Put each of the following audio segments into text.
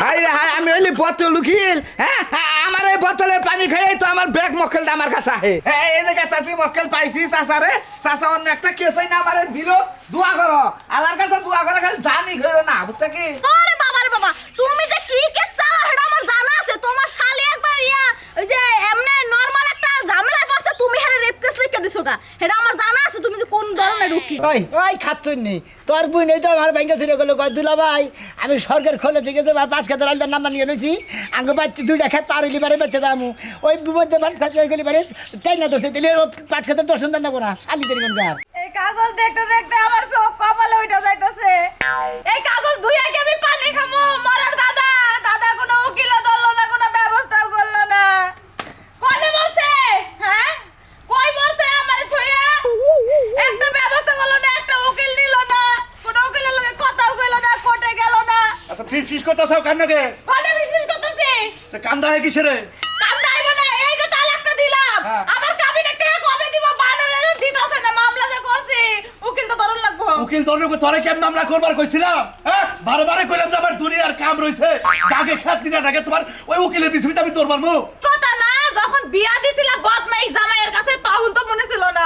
High রে high, আমি হইলি বোতল উকিল। হ্যাঁ, আমার এই বোতলের পানি খেয়ে তো আমার ব্যাগ মক্কেলটা আমার কাছে আহে। এই যে চাচি মক্কেল পাইছি চাচারে, চাচা অন্য একটা কেসই না আমারে দিল। দোয়া করো, আল্লাহর কাছে দোয়া করে, খালি জানি খেলো না, বুঝতে কি? আরে বাবা রে বাবা, তুমি যে কি কেস চালা সেটা আমার জানা আছে। তোমার শালি একবার ওই যে এমনি নরমাল একটা ঝামেলায় পড়ছে, তুমি হেরে রেপ কেস লিখে দিছো গা, সেটা আমার জানা আছে। তুমি যে কোন ধরনের উকিল। ওই ওই খাচ্ছুন নি তোর বুই নেই তো আমার ব্যাংকে ছিল গেলো দুলা ভাই, আমি সরকার খোলে থেকে তো পাঁচ খেতে রাইলার নাম্বার নিয়ে নিয়েছি। আগে বাচ্চা দুইটা খেত পার হইলি বারে বেঁচে দামু ওই মধ্যে পাঁচ খেতে গেলি বারে চাই না ধরছে দিলে পাঁচ খেতে দর্শন দেন না কোনা শালি করি কোন গার। এই কাগজ দেখতে দেখতে আমার চোখ কপালে উঠে যাইতেছে। এই কাগজ দুই আগে আমি পানি খামু। মরার দাদা দাদা কোনো উকিল ধরলো না, কোনো ব্যবস্থাও করলো না। কোনে মরছে? হ্যাঁ, কই মরছে আমারে থইয়া? একটা ব্যবস্থা করলো না, একটা উকিল নিল না, কোনো উকিলের লগে কথাও কইলো না, কোর্টে গেল না। আচ্ছা ফিস করতেছ কান্নাকে? কোনে বিশবিশ করতেছি? কান্দা হয় কিসের? কান্দাইব না, এই যে তালাকটা দিলাম, হ্যাঁ। আমার কাবিনে টাকা কবে দিব? বানারে দিতাছে না, মামলা যে করছি উকিল তো ধরন লাগবো। উকিল দলকে তোরে কেন মামলা করবার কইছিলাম? হ্যাঁ, বারে কইলাম যে আমার দুনিয়ার কাম রইছে, দাগে খেত দিনা দাগে তোমার ওই উকিলের পিছনে আমি তোর মারমু। কথা না, যখন বিয়া দিছিলা বদমাইশ জামাইয়ের কাছে তখন তো মনে ছিল না।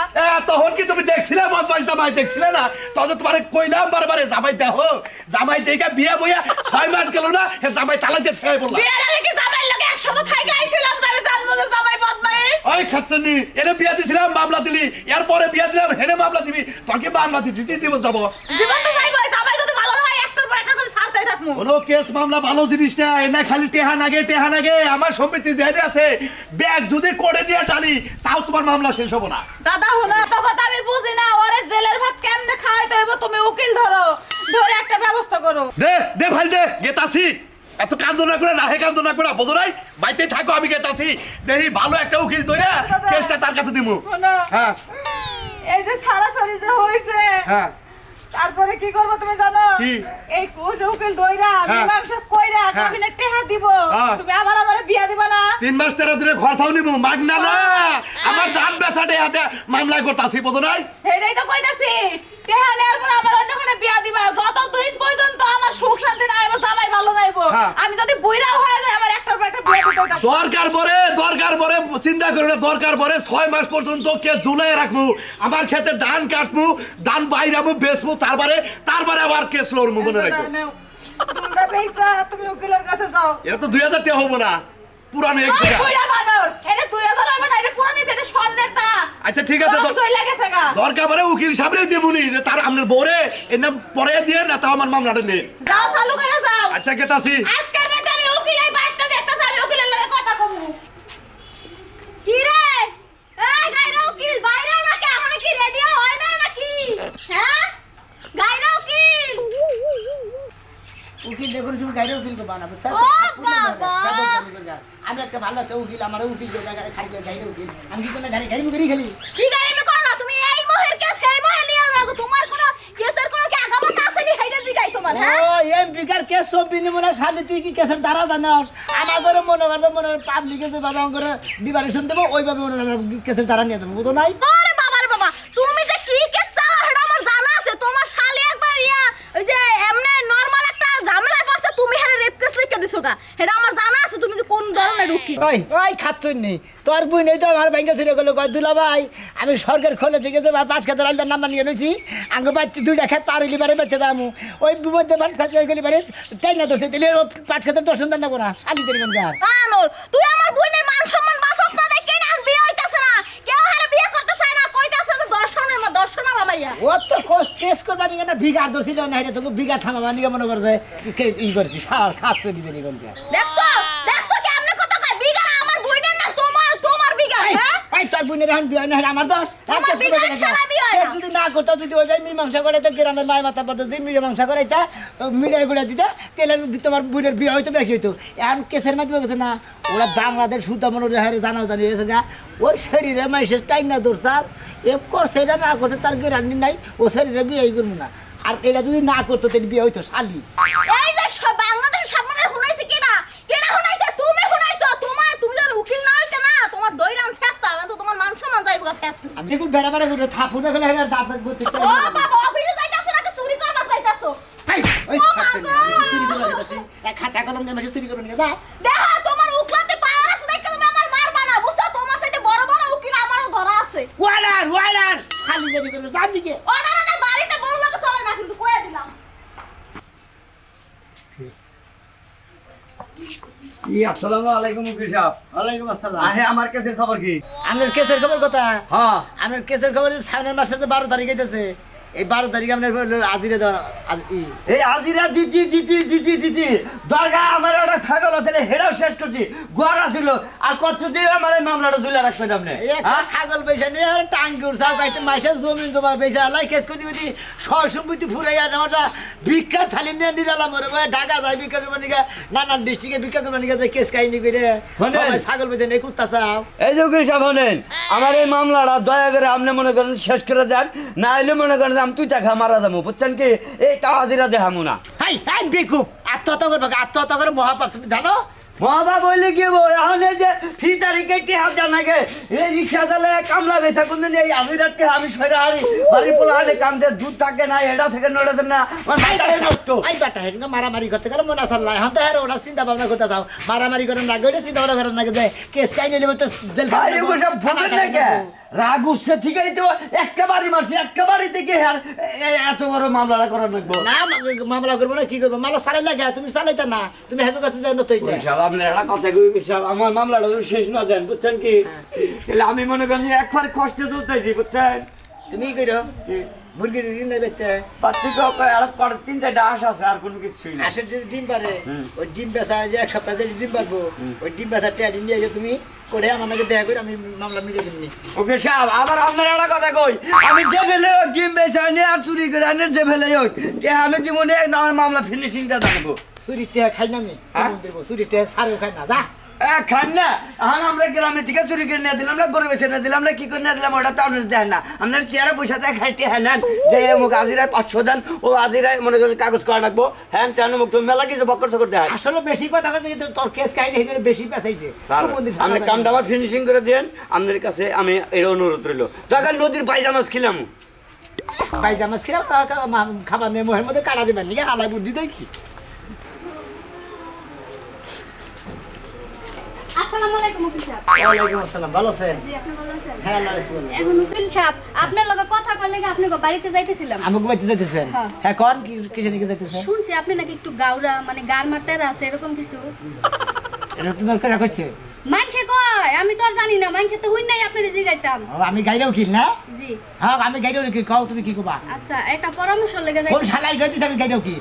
তখন কি তুমি দেখছিলে বদমাইশ জামাই দেখছিলে না? তখন তোমারে কইলাম বারে জামাই দেখো, জামাই দেখে বিয়া বইয়া 6 মাস গেল না, হে জামাই তালাক দিয়ে ছেড়ে বললা। বিয়ার আগে কি জামাইয়ের লগে একসাথে থাইকা আইছিলাম, আমি জানবো যে জামাই বদমাইশ। ওই খাচ্ছনি এনে বিয়া দিছিলাম মামলা দিলি, এরপরে বিয়া দিলাম হেনে মামলা দিবি, তোর কি মামলা দিতি জীবন যাব? জীবন তো যাইবো, জামাই যদি ভালো হয় একটার পর একটা করে ছাড়তেই থাকবো। কোনো কেস মামলা ভালো জিনিস না, এনে খালি টেহা নাগে আমার সম্পত্তি যেতে আছে, ব্যাগ যদি করে দিয়ে টানি তাও তোমার মামলা শেষ হবো না। দাদা হলো তো কথা আমি বুঝি না, ওরে জেলের ভাত কেমনে খাওয়াইতে হইব? তুমি উকিল ধরো, ধরে একটা ব্যবস্থা করো। দে ভাই দে, গেতাছি। এত কান্দনা করে না, হে কান্দনা করে বোঝো নাই? বাইতে থাকো, আমি গেতাছি। দেখি ভালো একটা উকিল ধরে কেসটা তার কাছে দিমু। শোনো, হ্যাঁ এই যে সারাসারি যে হইছে, হ্যাঁ তারপরে কি করব তুমি জানো? কি? এই উকিল দইরা হ্যাঁ। মীমাংসা কইরা হ্যাঁ। কাবিনে টাকা দিব, হ্যাঁ। তুমি আবার আমারে বিয়া দিবা না? 3 মাস 13 দিনে খরচাও নিবো, মাগনা না। আমার দান বেচাটে হাতে মামলা করতাছি, বোঝো নাই? এটাই তো কইতাছি, টাকা নেওয়ার পর আমার অন্য কোনো বিয়া দিবা। যতদিন পর্যন্ত আমার সুখ শান্তি না আইবো, জামাই ভালো নাইবো, হ্যাঁ। আমি যদি বুইরা হয়ে যায় আমার একটার পর একটা বিয়া দিতে দরকার পরে চিন্তা করে না, দরকার পরে 6 মাস পর্যন্ত কে ঝুলাই রাখবো, আমার ক্ষেতে ধান কাটবো, ধান বাইরাবো, বেচবো, তারপরে আবার কেস লড়বো, মনে রাখবো। তোমরা পয়সা তুমি উকিলের কাছে যাও। এটা তো 2000 টাকা হবো না, পুরানো 1 ওই টাকা। বুইরা বানর, এটা 2000 হইবে না, এটা পুরানি, এটা স্বর্ণের টা। আচ্ছা ঠিক আছে, সই লাগেছে গা। দরকার পরে উকিল সামনে দেবুনি যে তার আপনার বরে এনে পরে দিয়ে না, তাও আমার মামলাটা নেই। যাও চালু করে যাও। আচ্ছা গেতাছি। আজকের মধ্যে আমি উকিলের বাইকটা দেখতেছি, আমি উকিলের লগে কথা কমু। কি রে? এই গায়রা উকিল বাইরে নাকি এখনো কি রেডিও হয় না নাকি? হ্যাঁ, গায়রা উকিল। উকিল দেখুন তুমি গাড়ি উকিল কে বানাবো ও বাবা! আমি একটা ভালো একটা উকিল, আমার উকিল যে জায়গায় খাই গাড়ি উকিল, আমি কি কোনো গাড়ি মুখেরই খেলি? কি গাড়ি মে করো তুমি? এই মোহের কেস এই মোহে নিয়ে লাগো, তোমার কোনো কেসের কোনো কি আগামত আছে নি? হেইটা দিগাই তোমার। হ্যাঁ, ও এমপিকার কেস সব বিনিময় শালি, তুই কি কেসের দ্বারা জানাস? আমাদের মনে পাবলিকে যেভাবে করে ডিভারেশন দেবো ওইভাবে কেসের দ্বারা নিয়ে দেবো, বুঝো নাই? আরে বাবা রে বাবা, তুমি যে কি কেস চালা সেটা আমার জানা আছে। তোমার শালি একবার ওই যে এমনি নরমাল একটা ঝামেলায় পড়ছে, তুমি হেরে রেপ কেস লিখে দিছো গা, সেটা আমার জানা আছে। তুমি যে কোন ধরনের উকিল। ওই খাচ্ছুন নি তোর বুই নেই তো আমার ব্যাংকে ছিল গেলো দুলা ভাই, আমি সরকার খোলে থেকে তো পাঁচ খেতে রাইলার নাম্বার নিয়ে নিয়েছি। আগে বাচ্চা দুইটা খেত পার হইলি বারে বেঁচে দামু ওই মধ্যে পাঁচ খেতে গেলি বারে চাই না ধরছে দিলে পাঁচ খেতে দর্শন দেন না কোনা শালি করি কোন গার। কানোর তুই আমার বোনের মান সম্মান বাঁচস না, দেখে না বিয়ে হইতাছে না, কেউ হারে বিয়ে করতে চায় না, কইতাছে যে দর্শনের মা দর্শন আলামাইয়া। ও তো কেস করবা নিয়ে না ভিগার ধরছিল না, এটা তোকে ভিগার থামাবা নিয়ে মনে করছে ই করছি খাচ্ছ দিবে নি কোন গার। দেখছো দেখছো কি আমনে কথা কয়? বিগার আমার বোনের না, তোমার বিগার। হ্যাঁ, এই তোর বোনের এখন বিয়ে না, আমার দোষ। তোমার বিগার খেলা বিয়ে হয় না। যদি না করতো, যদি ওই মীমাংসা করাইতে গ্রামের মায় মাথা পড়তো, যদি মীমাংসা করাইতা মিডিয়া গুলা দিতে, তাহলে তোমার বোনের বিয়ে হয়তো বেশি হইতো। এখন কেসের মাধ্যমে গেছে না, ওরা বাংলাদেশ সুতা মনে হারে জানাও জানি হয়েছে গা, ওই শরীরে মাইসের টাইম না দোরসাল এ করছে, এটা না করছে তার গ্যারান্টি নাই, ও শরীরে বিয়ে করবো না। আর এটা যদি না করতো তাহলে বিয়ে হইতো শালি। এই যে বাংলাদেশ সামনে শুনাইছে কেডা শুনাইছে? তুমি শুনাইছো। তুমি যদি উকিল না হইতে না, তোমার দইরাম ফেস্তা, আমি তো তোমার মান সম্মান যাইবো গা ফেস্তা। আমি দেখুন বেড়া বেড়া করে থাপু না গেলে দাঁত বলতে ও বাবা, অফিসে যাইতাছো নাকি চুরি করবার যাইতাছো? ওই ও মা গো! খাতা কলম বলে মাসে চুরি করবে না যা দেখো তোমার উকলাতে পাওয়ার আছে দেখে তুমি আমার মারবা না বুঝছো তোমার সাথে বড় বড় উকিল আমারও ধরা আছে ওয়ার্ডার খালি জানি করবে যার দিকে অর্ডার বাড়িতে বললো তো চলে না কিন্তু কয়ে দিলাম আসসালামু আলাইকুম উকিল সাহেব। ওয়ালাইকুম আসসালাম আহে আমার কেসের খবর কি? আপনার কেসের খবর কথা হ্যাঁ আপনার কেসের খবর সামনের মাসে 12 তারিখ হইতেছে এই 12 তারিখ আপনার আজিরে দেওয়া এই আজিরা দিতি দরগা আমার একটা ছাগল আছে হেডাও শেষ করছি গোয়ারা ছিল আর কতদিন আমার এই মামলাটা ঝুলে রাখবেন আপনি? এই একটা ছাগল বেচা নিয়ে আর টাঙ্গুর চাও খাইতে মাসে জমিন জমা বেচা লাই কেস করতে করতে সয় সম্পত্তি ফুরাই আর আমারটা ভিক্ষার থালি নিয়ে নিরালাম মরে ঢাকা যায় ভিক্ষা করবার নিকা নানান ডিস্ট্রিক্টে ভিক্ষা করবার নিকা যায় কেস কাহিনী করে ছাগল বেচা নিয়ে কুত্তা চাও এই যে উকিল সাহেব হলেন আমার এই মামলাটা দয়া করে আপনি মনে করেন শেষ করে দেন না হলে মনে করেন আমি তুই টাকা মারা যাবো বুঝছেন কি এই তাও হাজিরা দেখামু না। হাই বেকুব আত্মহত্যা করবে আত্মহত্যা করে মহাপাপ তুমি জানো মহাবা বললে কি এখন এই যে ফি তারিখে টেহা জানাকে এই রিক্সা চালায় কামলা বেচা কোনদিন এই হাজিরার টেহা আমি সরে হারি বাড়ির পোলা হারে কান্দে দুধ থাকে না এটা থেকে নড়ে না আমার মাথায় নষ্ট। আই বাটা হেন মারামারি করতে গেলে মনে আসল এখন তো হ্যাঁ ওরা চিন্তা ভাবনা করতে চাও মারামারি করেন না ওইটা চিন্তা ভাবনা করেন না যে কেস কাহিনী নেবে তো জেল ভাই এগুলো সব বোঝেন না কে? রাগ উঠছে ঠিকই তো একেবারে মারছি একেবারে থেকে আর এত বড় মামলাটা করার লাগবো না মামলা করবো না কি করবো মামলা চালাই লাগে তুমি চালাইতে না তুমি হেকো কাছে যাই নতই আপনার একটা কথা কই সাহেব আমার মামলাটা যদি শেষ না দেন বুঝছেন কি তাহলে আমি মনে করি একবার কষ্টে চলতেছি বুঝছেন তুমি কি করো মুরগির ঋণ নেই বেচতে পাচ্ছি আর 3-4টা আশ আছে আর কোনো কিছুই না। আসে যদি ডিম পারে ওই ডিম বেচা যে এক সপ্তাহ যে ডিম পারবো ওই ডিম বেচা টেয়ারি নিয়ে যে তুমি করে আমার নাকি দেখা করে আমি মামলা মিটিয়ে দিবনি ওকে সাহেব আবার আপনার একটা কথা কই আমি যে ফেলে হোক ডিম বেচা নিয়ে আর চুরি করে আনে যে ফেলে হোক আমি জীবনে আমার মামলা ফিনিশিংটা জানবো। চুরি টেয়া খাই না আমি চুরি টেয়া সারেও খাই না যা খান না এখন আমরা গ্রামে থেকে চুরি করে নিয়ে দিলাম না গরিব এসে নিয়ে দিলাম না কি করে নিয়ে দিলাম ওটা তো আপনার দেন না আপনার চেয়ারে বসে থাকে খাইতে হ্যাঁ নেন যে মুখ আজিরায় 500 দেন ও আজিরায় মনে করেন কাগজ করা রাখবো হ্যাঁ তেন মুখ তুমি মেলা কিছু বকর চকর দেন আসলে বেশি কথা বলতে কিন্তু তোর কেস কাহিনী এখানে বেশি পেছাইছে আপনি কামটা আমার ফিনিশিং করে দেন আপনার কাছে আমি এর অনুরোধ রইল দরকার নদীর পায়জামাজ খিলাম বাইজা মাছ খেলাম খাবার নিয়ে মোহের মধ্যে কাটা দেবেন নাকি আলাই বুদ্ধি দেখি আসসালামু আলাইকুম উকিল সাহেব। ওয়ালাইকুম আসসালাম ভালো আছেন জি আপনি ভালো আছেন? হ্যাঁ আল্লাহ রাসূল এখন উকিল সাহেব আপনার লগে কথা কইলে আপনি গো বাড়িতে যাইতেছিলাম। আমি ঘুমাইতে যাইতেছেন হ্যাঁ। হ্যাঁ কোন কিসে নিয়ে যাইতেছেন শুনছি আপনি নাকি একটু গাউরা মানে গার মারতে আছে এরকম কিছু। এটা তোমার কেন করছে মানছে কয় আমি তো আর জানি না মানছে তো হইন নাই আপনারে জিগাইতাম। আমি গাইরেও কিল না জি হ্যাঁ আমি গাইরেও কি কও তুমি কি কবা আচ্ছা একটা পরামর্শ লেগে যাই। কোন শালাই গাইতে আমি গাইরেও কি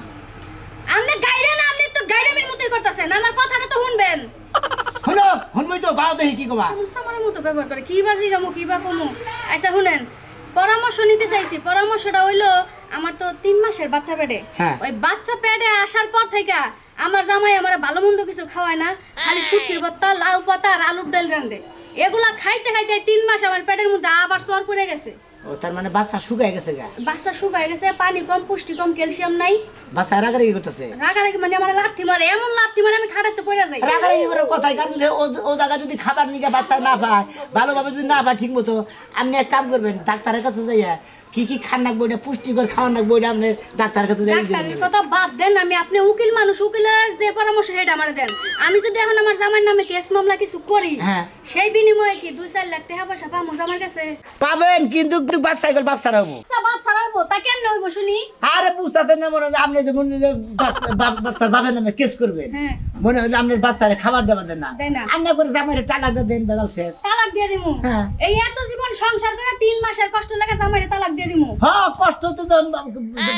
আপনি গাইরে না আপনি তো গাইরামের মতোই করতেছেন আমার কথাটা তো শুনবেন। হলো হুনমই তো গাও দেখি কি কবা আমার সামারের মতো ব্যবহার করে কি বাজি গামু কি বা কমু। আচ্ছা শুনেন পরামর্শ নিতে চাইছি পরামর্শটা হইলো আমার তো 3 মাসের বাচ্চা পেটে হ্যাঁ। ওই বাচ্চা পেটে আসার পর থেকে আমার জামাই আমার ভালো মন্দ কিছু খাওয়ায় না খালি শুটকির ভর্তা লাউ পাতা আর আলুর ডাল রান্ধে এগুলা খাইতে খাইতে 3 মাস আমার পেটের মধ্যে আবার সর পড়ে গেছে। ও তার মানে বাচ্চা শুকায় গেছে গা বাচ্চা শুকায় গেছে পানি কম পুষ্টি কম ক্যালসিয়াম নাই বাচ্চা রাগারাগি করতেছে রাগারাগি মানে আমার লাথি মারে এমন লাথি মারে আমি খাটাতে পড়ে যাই। রাগারাগি করে কথাই কারণ ও জায়গা যদি খাবার নিয়ে বাচ্চা না পায় ভালোভাবে যদি না পায় ঠিক মতো আপনি এক কাম করবেন ডাক্তারের কাছে যাইয়া কি কি খান রাখবো এটা পুষ্টিকর খাওয়ান রাখবো এটা আপনি ডাক্তারের কাছে যাই ডাক্তারের কথা বাদ দেন আমি আপনি উকিল মানুষ উকিলের যে পরামর্শ সেটা আমার দেন। আমি যদি এখন আমার জামাইয়ের নামে কেস মামলা কিছু করি হ্যাঁ। সেই বিনিময়ে কি 2-4 লাখ টাকা পয়সা পাবো জামার কাছে? পাবেন কিন্তু বাচ্চা গেল বাচ্চা রাখবো আচ্ছা বাপ ছাড়াবো তা কেন হইব শুনি? আরে বুঝতেছেন না মনে হয় আপনি যে মনে হয় বাচ্চার বাবার নামে কেস করবেন হ্যাঁ মনে হয় আপনার বাচ্চারে খাবার দেওয়া দেন না দেয় না। আমরা করে জামাইরে টাকা দেন বেদাল শেষ তালাক দিয়ে দিমু। হ্যাঁ। এই এত জীবন সংসার করে 3 মাসের কষ্ট লাগে জামাইরে তালাক দিয়ে দিমু। হ্যাঁ কষ্ট তো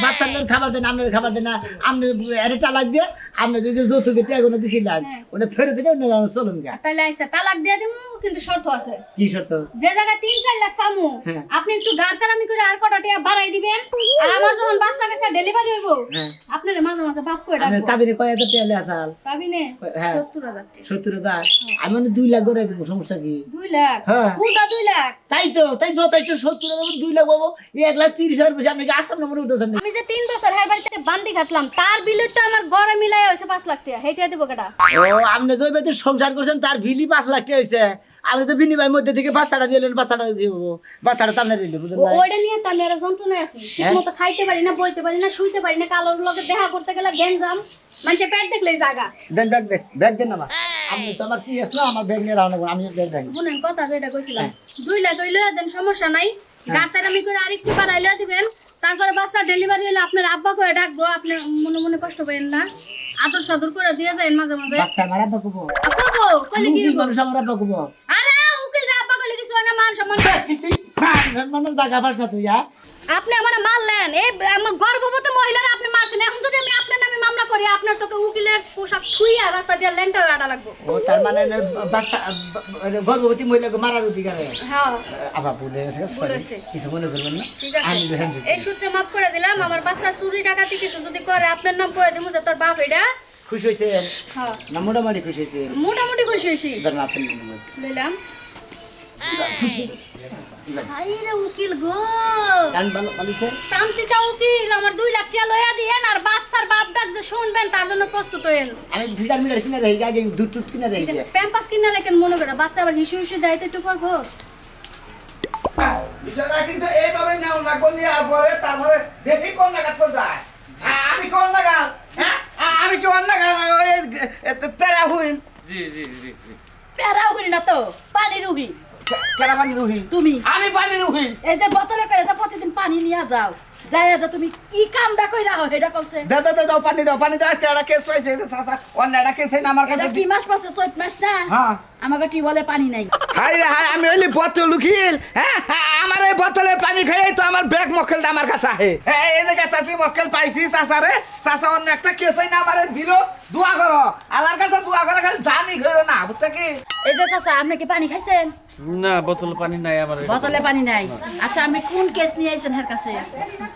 বাচ্চাদের খাবার দেন আপনার খাবার দেন না আপনি এরে টালাক দিয়ে আপনি যদি যৌতুকে টেগুলো দিছিলেন হ্যাঁ। ওটা ফেরত দিলে অন্য চলুন গা তাইলে আইসা তালাক দিয়ে দিমু কিন্তু শর্ত আছে। কি শর্ত যে জায়গায় 3-4 লাখ পামু হ্যাঁ। আপনি একটু গাড়তারামি করে আর কটা টাকা বাড়াই দিবেন আর আমার যখন বাচ্চা কাছে ডেলিভারি হইব হ্যাঁ। আপনারে মাঝে মাঝে বাপ করে আপনার ডাকবো। কাবিনে কয় হাজার টাকা আসাল পাবিনে হ্যাঁ। 70,000 টাকা। 70,000 আমি 2 লাখ করে দেবো সমস্যা কি 2 লাখ হ্যাঁ। পুরা 2 লাখ। তাই তো তাই যথেষ্ট 70,000 2 লাখ পাবো 1,30,000 বেশি আপনি কি আসতাম না মনে উঠেছেন আমি যে 3 বছর হের বাড়িতে বান্দি খাটলাম তার বিল তো আমার গড়ে মিলাই হইছে 5 লাখ টাকা হেইটা দিব কেডা? ও আপনি যে বাড়িতে সংসার করছেন তার বিলি 5 লাখ টাকা হয়েছে আমি তো বিনিময়ের মধ্যে থেকে বাচ্চাটা নিলেন, বাচ্চাটা টানে নিলে বুঝলেন না? ওইটা নিয়ে তো আমি আর যন্ত্রণায় আছি, ঠিক মতো খাইতে পারি না, বইতে পারি না, শুইতে পারি না, কালোর লগে দেখা করতে গেলে গেঞ্জাম, মানুষের পেট দেখলেই জাগা। দেন ব্যাগ দেন আমার। আপনি তো আমার পিএস না, আমার ব্যাগ নিয়ে রাখুন, আমি ব্যাগ দেন। বুনেন কথা যেটা কইছিলাম, 2 লাখ হইলে দেন, সমস্যা নাই, গাতারামি করে আরেকটু বাড়াই লইয়া দিবেন। তারপরে বাচ্চা ডেলিভারি হলে আপনার আব্বা করে ডাকবো, আপনি মনে মনে কষ্ট পাবেন না, আদর সাদর করে দিয়ে যাবেন মাঝে মাঝে। বাচ্চা আমার আব্বা কবো, কবো কইলে কি হইবো? মানুষ আমার আব্বা কবো। আরে উকিল রে আব্বা কইলে কিছু হয় না, মান সম্মান। মানুষ জায়গা পারছা তুই, হ্যাঁ? আপনি আমারে মারলেন, এই আমার গর্ভবতী মহিলারা আপনি মারছেন, এখন যদি আমি আপনার নামে মামলা করি, আপনার তোকে উকিলের পোশাক ছুঁইয়া রাস্তা দিয়ে ল্যাংটা হয়ে আটা লাগবো। ও তার মানে বাচ্চা গর্ভবতী মহিলাকে মারার অধিকার। হ্যাঁ আবার ভুলে গেছে, ভুল হয়েছে। কিছু মনে করবেন না। ঠিক আছে, এই সূত্রে মাফ করে দিলাম। আমার বাচ্চা চুরি ডাকাতি কিছু যদি করে, আপনার নাম কয়ে দিমু যে তোর বাপ এটা। খুশি হয়েছে হ্যাঁ না? মোটামুটি খুশি হয়েছে। মোটামুটি খুশি হয়েছি, ধরেন আপনি লইলাম। খুশি হাই রে উকিল গো, গান ভালো পালিছে। সামসিকা উকিল, আমার 2 লাখ টাকা লইয়া দিয়েন, আর বাচ্চার বাপ ডাক যে শুনবেন তার জন্য প্রস্তুত হইেন। আমি ভিটার মিটার কিনে রাখি, আগে দুধ টুট কিনে রাখি। প্যাম্পাস কিনা রাখেন মনে করে, বাচ্চা আবার হিসু হিসু দেয় তো একটু পরবো। বিষয়টা কিন্তু এইভাবে নেও না করলে আর পরে তারপরে দেখি কোন নাগাদ কোন যায়। আমি কোন নাগাদ, হ্যাঁ আমি কি অন্য নাগাদ তেরা হুইন জি জি জি জি। প্যারা উড়ি না তো, পানি রুহি কেরা পানি রুহি, তুমি। আমি পানি রুহি। এই যে বোতলে করে তো প্রতিদিন পানি নিয়ে যাও, যাইয়া যা তুমি কি কামটা কইরা হো এটা কইছে। দাও পানি দাও আজকে একটা কেস হয়েছে চাচা, অন্য একটা কেস না আমার কাছে। এটা কি মাস পাছে, চৈত মাস না? হ্যাঁ। আমাকে টিউবওয়েলে পানি নাই। হাই রে হাই, আমি হইলি বোতল উকিল, হ্যাঁ আমার এই বোতলের পানি খেয়ে তো আমার ব্যাগ মক্কেলটা আমার কাছে আহে। এই যে চাচি মক্কেল পাইছি চাচা রে, চাচা অন্য একটা কেস না আমার দিল, দোয়া করো আল্লাহর কাছে, দোয়া করে খালি জানি করো না, বুঝতে কি? এই যে চাচা, আপনি কি পানি খাইছেন? না, বোতল পানি নাই আমার। বোতলে পানি নাই। আচ্ছা, আমি কোন কেস নিয়ে আইছেন হের কাছে?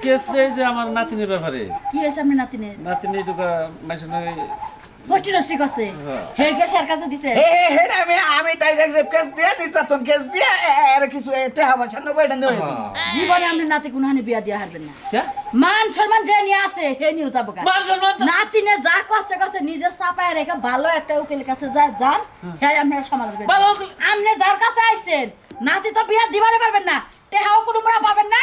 কেস এই যে আমার নাতিনের ব্যাপারে। কি হয়েছে আপনার নাতিনের? নাতিনি ঢুকা মাইসনে গোষ্ঠী নষ্টি করছে, হে কেস হের কাছে দিছে। হে আমি ডাইরেক্ট রেপ কেস দিয়ে নির্যাতন কেস দিয়ে এর কিছু এতে হবে 96টা নয়। জীবনে আপনার নাতি কোনখানে বিয়া দিয়া হারবেন না। কে? মান সম্মান যে নিয়ে আছে হে নিয়ে যাবো গা। মান সম্মান তো- নাতিনে যা কষ্ট করছে নিজে চাপায় রেখে ভালো একটা উকিলের কাছে যান, হ্যাঁ আপনারা সমাধান করবেন। ভালো উকিল- আপনি যার কাছে আইছেন, নাতি তো বিয়া দিবারে পারবেন না, টেহাও কোনো মুরা পাবেন না।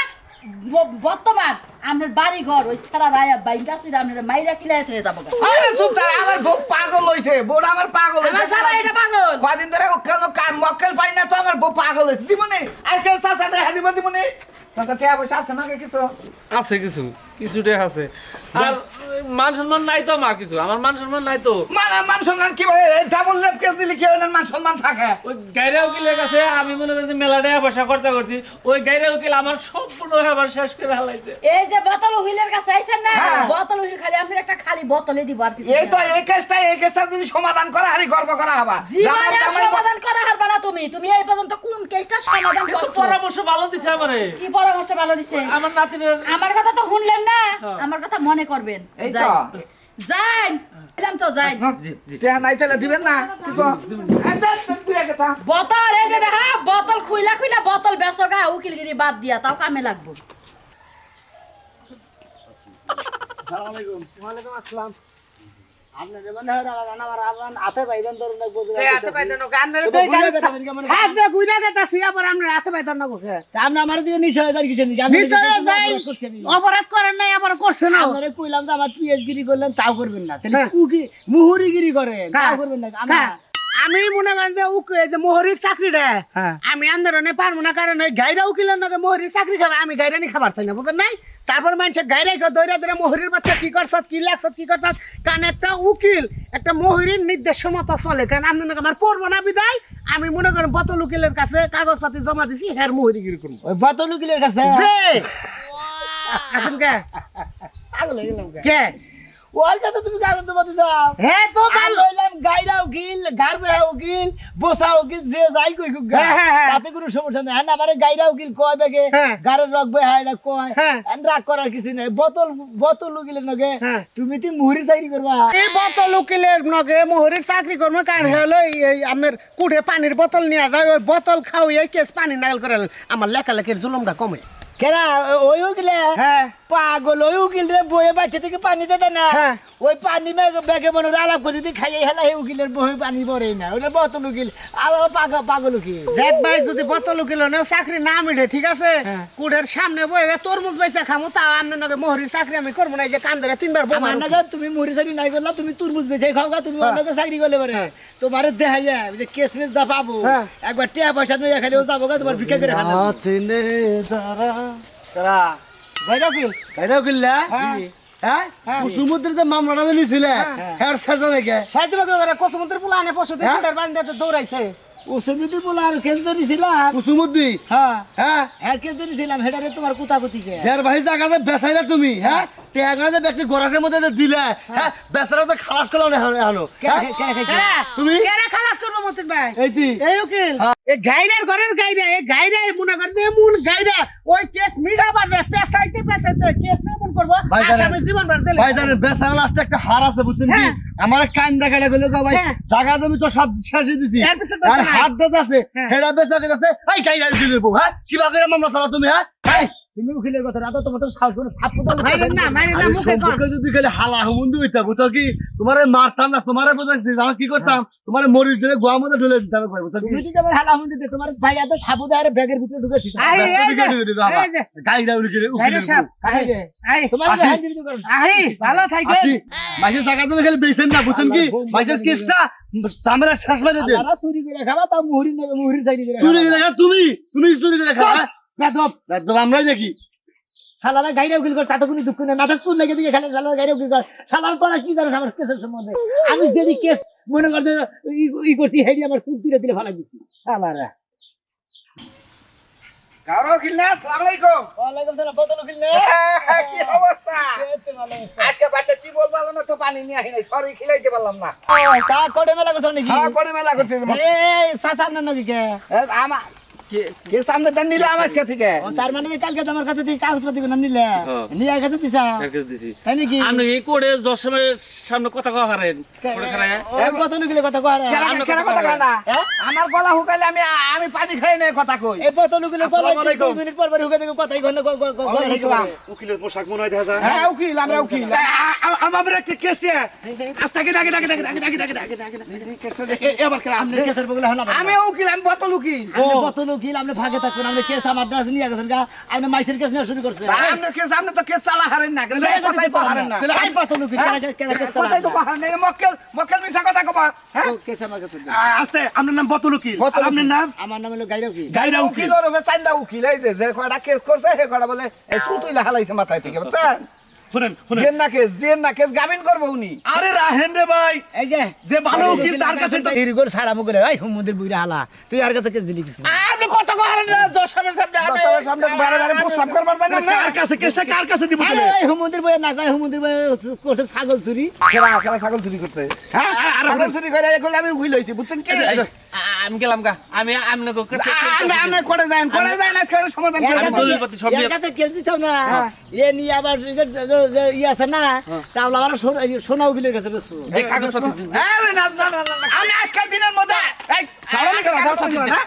বর্তমান আপনার বাড়ি ঘর ওই সারা রায়া বাইন্দা ছিল, আপনার মাইরা কিলাই হয়ে যাবো গা। আরে চুপ থাক, আমার বউ পাগল হইছে, বউটা আমার পাগল আমার হইছে। জামাই এটা পাগল। কদিন ধরে কেন মক্কেল পাই না তো আমার বউ পাগল হইছে। দিবনি আজকে চাচা দেখা দিবনি। চাচা টিয়া পয়সা আছে নাকি কিছু? আছে কিছুটা আছে। আর মান সম্মান নাই তো মা, কিছু আমার মান সম্মান নাই তো। মান সম্মান কি ভাই, ডাবল লেপ কেস দিলে কি হয় না মান সম্মান থাকে? ওই গাইরা উকিলের কাছে আমি মনে করি যে মেলা টাকা পয়সা খরচা করছি, ওই গাইরা উকিল আমার সম্পূর্ণ আবার শেষ করে হালাইছে। এই যে বোতল উহিলের কাছে আইছেন না, হ্যাঁ। বোতল উহিল খালি আপনার একটা খালি বোতলে দিব আর কিছু এই তো না। এই কেসটা যদি সমাধান করা হারি গর্ব করা হবা। জীবনে আর সমাধান করা হারবা না তুমি। তুমি এই পর্যন্ত কোন কেসটা সমাধান কিন্তু করছো? পরামর্শ ভালো দিছে আমারে। কি পরামর্শ ভালো দিছে? আমার নাতিনের আমার কথা তো শুনলেন না, হ্যাঁ। আমার কথা মনে করবেন। এই তো। যান এলাম তো যাই। টিয়া নাই তাহলে দিবেন না কি কো? তুই একটা তা। বোতল এই যে দেখা, বোতল খুইলা বোতল বেচগা, উকিলগিরি বাদ দিয়া তাও কামে লাগবো। ওয়ালাইকুম আসসালাম। আপনি যে মনে হয় আমার হাতে বাইরন ধরুন না বুঝলেন। হাতে পাইতেন গান্নারে তো বুঝা কথা দিন কেমন? হাত দে গুইরা দেতাছি আবার আমরা হাতে পাইতেন না কোকে। আপনি আমার দিকে নিচে হয়ে যান কিছু নি। নিচে যাই অপরাধ করেন নাই আবার করছেন না। আপনারে কইলাম যে আমার পিএইচগিরি করলেন তাও করবেন না। তাহলে কুকি মুহুরিগিরি করেন তাও করবেন না। আমি মনে করেন যে এই যে মোহরির চাকরিটা হ্যাঁ। আমি আন্দোলনে পারবো না, কারণ ওই গাইরা উকিলের নাকি মোহরির চাকরি খাবে, আমি গাইরানি খাবার চাই না, বুঝলেন নাই? তারপর মানুষের গাইরাই দৈরা মোহরির বাচ্চা কি করছত কি লাগছত কি করছত, কারণ একটা উকিল একটা মোহরির নির্দেশ মতো চলে, কারণ আন্দোলন আমার পড়বো না বিদায় আমি মনে করেন বোতল উকিলের কাছে কাগজ পাতি জমা দিছি, হের মোহরিগিরি করবো। ওই বোতল উকিলের কাছে যে আসুন কে পাগল হয়ে গেলাম কে ওর কাছে তুমি কাগজ জমা দিছাও। হ্যাঁ তো আমি ভালো লইলাম গাইরা উকিল, গারবে উকিল, বসা উকিল, যে যাই কই কুক গা। হ্যাঁ, হ্যাঁ, হ্যাঁ। তাতে কোনো সমস্যা নাই। হ্যাঁ আমারে গাইরা উকিল কয় বেগে হ্যাঁ। গারের রগবে হাই না কয়। হ্যাঁ। রাগ করার কিছু নাই। বোতল উকিলের নগে হ্যাঁ। তুমি কি মুহুরি চাকরি করবা? এই বোতল উকিলের নগে মোহরের চাকরি করবো, কারণ হলো এই আমার কুঠে পানির বোতল নিয়ে যায়, ওই বোতল খাওয়াই কেস পানি নাগাল করে আমার লেখালেখির জুলুমটা কমে। কেনা ওই উকিলে হ্যাঁ পাগল ওই উকিল রে বয়ে বাচ্চা থেকে পানি দেয় না হ্যাঁ। ওই পানি ব্যাগে মনে আলাপ করে যদি খাইয়ে হেলা এই উকিলের বহে পানি পড়ে না ওটা বোতল উকিল আর পাগল উকিল দেখ ভাই যদি বোতল উকিল চাকরি না মিলে ঠিক আছে কুড়ের সামনে বইবে তরমুজ বেচা খামু তাও আপনার নাকি মোহরির চাকরি আমি করবো না এই যে কান ধরে 3 বার আমার না তুমি মুড়ি চাকরি নাই করলা তুমি তুরমুজ বেচে খাও গা তুমি অন্য চাকরি করলে পারে তোমার দেখা যায় যে কেস মেস যা পাবো একবার টিয়া পয়সা নিয়ে খালি যাবো গা তোমার ভিক্ষা করে খানা চিনে তারা গাইরা উকিল হ্যাঁ সমুদ্রে মামলাটা নিয়েছিলে হ্যাঁ শেষ নাকি সাইতে বাগে কসমন্ত্রী পোলা আনে পশু দিয়ে কুড়ের পানি দিতে দৌড়াইছে সমুদ্রে বলে আর কেন্দ্র নিয়েছিলাম কুসুমুদ্দি হ্যাঁ হ্যাঁ আর কেন্দ্র নিয়েছিলাম হেটারে তোমার কুতাকুতিকে যার ভাই জায়গাতে বেচাইলা তুমি হ্যাঁ টেয়াগা যে ব্যক্তি গরাসের মধ্যে যে দিলে হ্যাঁ বেচারা তো খালাস করলাম না হলো তুমি কেন খালাস করব মতিন ভাই এই উকিল এই গাইরার ঘরের গাইরা এই গাইরা মনে করতে এমন গাইরা ওই কেস মিডা বাদে পেছাইতে কেস এমন করব আসামি জীবন বার দিলে ভাই জানেন বেচারা লাস্টে একটা হার আছে বুঝছেন কি আমার কান দেখালে গেল ভাই জায়গা জমি তো সব শেষ দিছি আর হাত আছে হেডা বেচা গেছে এই গাইরা দিলে বউ হ্যাঁ কিবা করে মামলা চালা তুমি হ্যাঁ তুমি উকিলের কথা রাতো তোমার তো সাহস করে থাপ্পড় মাইরেন না মুখে কর যদি খালি হালা হুমুন্দি হইতা বুঝছো কি তোমারে মারতাম না তোমারে বুঝাইছি আমি কি করতাম তোমারে মরিচ ধরে গোয়া মধ্যে ঢেলে দিতাম ভাই বুঝছো তুমি যদি আমার হালা হুমুন্দি দিতে তোমার ভাই এত থাপ্পড় দিয়ে ব্যাগের ভিতরে ঢুকে ঠিক আই এই যে গাইরা উকিলে গাইরা সাহেব আই তোমার আসি। হ্যান্ড দিতে করো আই ভালো থাকবেন আসি মাসের জায়গা তুমি খালি বেছেন না বুঝছেন কি মাসের কেসটা সামনে শেষ মেরে দেন তারা চুরি করে খাবা তা মুহুরি নেবে মুহুরি চাকরি করে চুরি করে দেখা তুমি চুরি করে খাওয়া বেদব একদম আমরাই দেখি শালারা গাইরা উকিল করে তাতে কোনো দুঃখ নেই মাথা চুল লেগে দিয়ে খেলে শালারা গাইরা উকিল করে শালারা তোরা কি জানো আমার কেসের সম্বন্ধে আমি যদি কেস মনে করতে ই করছি হেডি আমার চুল তুলে দিলে ভালো দিছি শালারা কারো উকিল না আসসালামু আলাইকুম ওয়ালাইকুম সালাম বোতল উকিল নে কি অবস্থা এতে ভালো অবস্থা। আজকে বাচ্চা কি বলবো না তো পানি নিয়ে আসি নাই সরি খিলাইতে পারলাম না তা কোডে মেলা করছ নাকি হ্যাঁ করে মেলা করতে এই সাসাম না নাকি কে আমার কে সামনে টান নিলে আমার কাছে থেকে ও তার মানে যে কালকে তোমার কাছে থেকে কাগজপত্র গুলো নিলে নিয়ে আর কাছে দিছা তাই নাকি আপনি এই করে 10 সময়ের সামনে কথা কওয়া হারেন করে খারায় ওই বোতল উকিলের কথা কয় রে কেরা কথা কয় না আমার গলা হুকাইলে আমি পানি খাই নাই কথা কই এই বোতল উকিলের গলা 2 মিনিট পর পর হুকে দেখো কথাই ঘন ওয়ালাইকুম উকিলের পোশাক মনে হয় দেখা যায় হ্যাঁ উকিল আমরা উকিল আমার একটা কেস দিয়ে আস্তাকে ডাকে এবার কেন আপনি কেসের বগলে হনা আমি উকিল আমি বোতল উকিল আপনি বোতল উকিল আপনি ভাগে থাকুন আপনি কেস আমার দাস নিয়ে গেছেন গা আপনি মাইসের কেস নিয়ে শুরু করছেন আপনার কেস আপনি তো কেস চালা হারেন না কথাই তো হারেন না তাহলে আমি বোতল উকিল কেন কেস কথাই তো হারেন না মক্কেল মিছা কথা কবা হ্যাঁ কেস আমার কাছে আস্তে আপনার নাম বতল উকিল আর আপনার নাম আমার নাম হলো গাইরা উকিল গাইরা উকিল উকিল ওর হবে চান্দা উকিল এই যে কয়টা কেস করছে হে কয়টা বলে এই সুতুইলা হালাইছে মাথায় থেকে বুঝছেন শুনেন দেন না কেস গামিন করবো উনি আরে রাহেন রে ভাই এই যে যে ভালো উকিল তার কাছে তো ইরগোর সারামু করে এই হুমুদের বুইরা হালা তুই আর কাছে কেস দিলি কিছু আপনি কত কওয়া হারেন 10 সময়ের সামনে আমি দর্শকের সামনে বারে প্রস্তাব করবার জানেন না কার কাছে কেসটা কার কাছে দিব আরে তুমি এই হুমুদের বইয়ে না কয় হুমুদের বইয়ে করছে ছাগল চুরি খেলা ছাগল চুরি করতে হ্যাঁ ছাগল চুরি করে এখন আমি উকিল হইছি বুঝছেন কি আমি গেলাম গা আমি আমনে আমি করে যান আজকে ওটা সমাধান করে আমি দলিলপত্র সব এর নিয়ে কাছে কেস দিছাও না এ নিয়ে আবার যে ই আছে না টাওলা আবার সোনা উকিলের কাছে বেশ এই কাগজপত্র দিন। আরে না আমি আজকের দিনের মধ্যে এই কারণে কেন না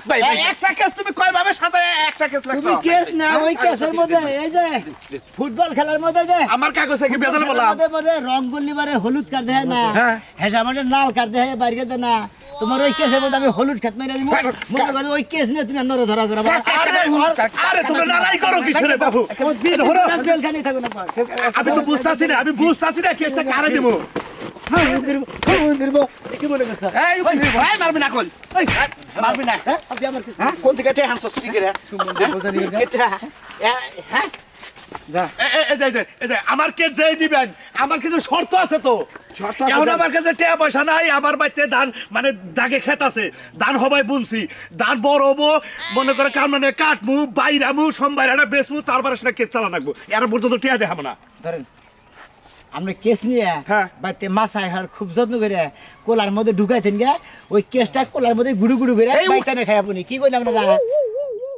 ভাই, ভাই। একটা কেস তুমি কয় ভাবে সাথে একটা কেস তুমি লাগতো কেস না ওই কেসের মধ্যে এই যে ফুটবল খেলার মধ্যে যে আমার কাগজে কি বেজাল বললাম মধ্যে রং গুলি বারে হলুদ কাট দেয় না হেসা মানে লাল কাট দেয় বাইরে কাট না তোমার ওই কেসের মধ্যে আমি হলুদ খেত মেরে দিব মনে করো ওই কেস নিয়ে তুমি নড়ে ধরা করো আরে তুমি লড়াই করো কিসের বাবু জেল খালি থাকো না আমি তো বুঝতাছি না কেসটা কারে দেব কি মনে করছো এই উকিল ভাই মারবি না কল মারবি না হ্যাঁ আপনি আমার কেস হ্যাঁ কোন দিকে টেহান চুরি করে হ্যাঁ এই যে আমার কে যেই দিবেন আমার কিছু শর্ত আছে তো শর্ত এখন আমার কাছে টাকা পয়সা নাই আমার বাড়িতে ধান মানে দাগে ক্ষেত আছে ধান হবাই বুনছি ধান বড় হবো মনে করে কাম মানে কাটমু বাইরামু সোমবাইরাটা বেচমু তারপরে সেটা কেস চালা রাখবো এর পর্যন্ত টিয়া দেখাবো না ধরেন আমরা কেস নিয়ে হ্যাঁ। বাড়িতে মাছায় হার খুব যত্ন করে কোলার মধ্যে ঢুকাইতেন গে ওই কেসটা কোলার মধ্যে গুড়ু গুড়ু করে বাইতানে খাই আপনি কি কইলেন আপনারা